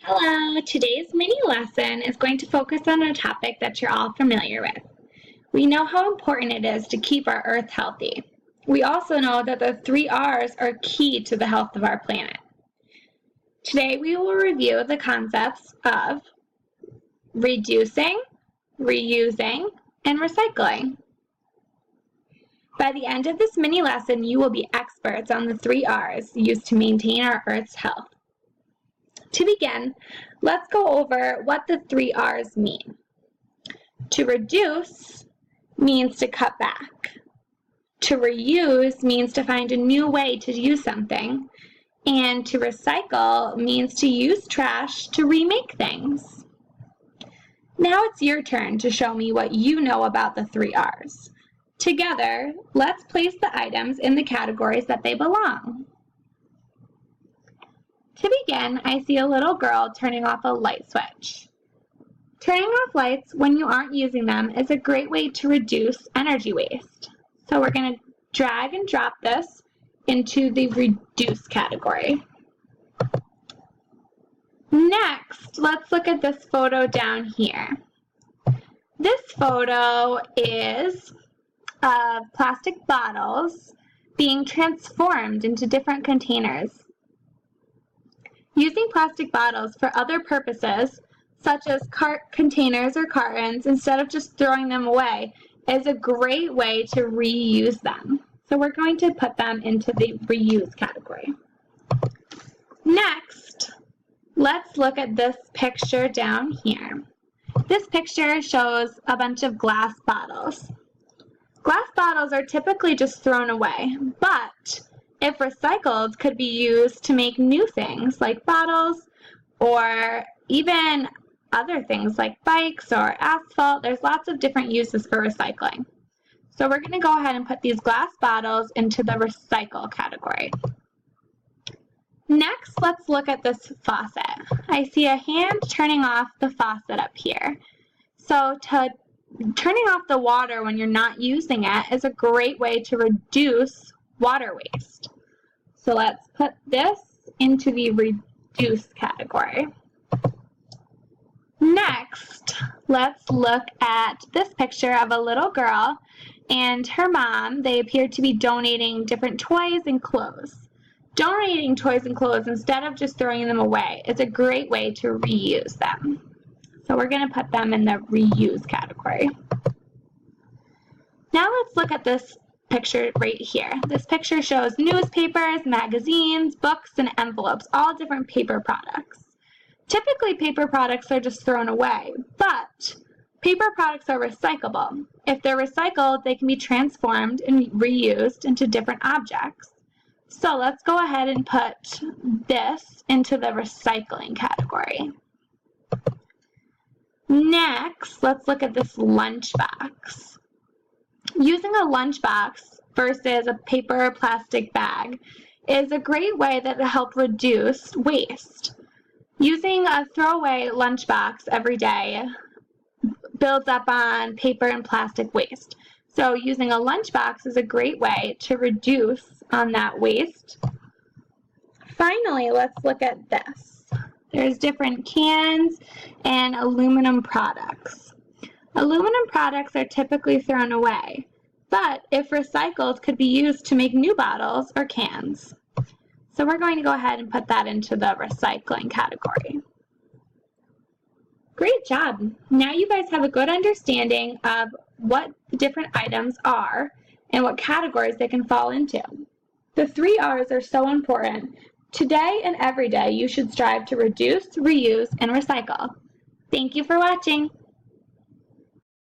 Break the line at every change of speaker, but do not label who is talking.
Hello, today's mini lesson is going to focus on a topic that you're all familiar with. We know how important it is to keep our Earth healthy. We also know that the 3 R's are key to the health of our planet. Today we will review the concepts of reducing, reusing, and recycling. By the end of this mini lesson, you will be experts on the 3 R's used to maintain our Earth's health. To begin, let's go over what the 3 R's mean. To reduce means to cut back. To reuse means to find a new way to use something. And to recycle means to use trash to remake things. Now it's your turn to show me what you know about the 3 R's. Together, let's place the items in the categories that they belong. To begin, I see a little girl turning off a light switch. Turning off lights when you aren't using them is a great way to reduce energy waste. So we're going to drag and drop this into the reduce category. Next, let's look at this photo down here. This photo is of plastic bottles being transformed into different containers. Using plastic bottles for other purposes, such as containers or cartons, instead of just throwing them away, is a great way to reuse them. So we're going to put them into the reuse category. Next, let's look at this picture down here. This picture shows a bunch of glass bottles. Glass bottles are typically just thrown away, but if recycled, could be used to make new things like bottles or even other things like bikes or asphalt. There's lots of different uses for recycling. So we're going to go ahead and put these glass bottles into the recycle category. Next, let's look at this faucet. I see a hand turning off the faucet up here. So turning off the water when you're not using it is a great way to reduce water waste. So let's put this into the reduce category. Next, let's look at this picture of a little girl and her mom. They appear to be donating different toys and clothes. Donating toys and clothes instead of just throwing them away is a great way to reuse them. So we're going to put them in the reuse category. Now let's look at this picture right here. This picture shows newspapers, magazines, books, and envelopes, all different paper products. Typically, paper products are just thrown away, but paper products are recyclable. If they're recycled, they can be transformed and reused into different objects. So let's go ahead and put this into the recycling category. Next, let's look at this lunchbox. Using a lunchbox versus a paper or plastic bag is a great way that will help reduce waste. Using a throwaway lunchbox every day builds up on paper and plastic waste. So using a lunchbox is a great way to reduce on that waste. Finally, let's look at this. There's different cans and aluminum products. Aluminum products are typically thrown away, but if recycled, could be used to make new bottles or cans. So we're going to go ahead and put that into the recycling category. Great job! Now you guys have a good understanding of what the different items are and what categories they can fall into. The 3 R's are so important. Today and every day, you should strive to reduce, reuse, and recycle. Thank you for watching.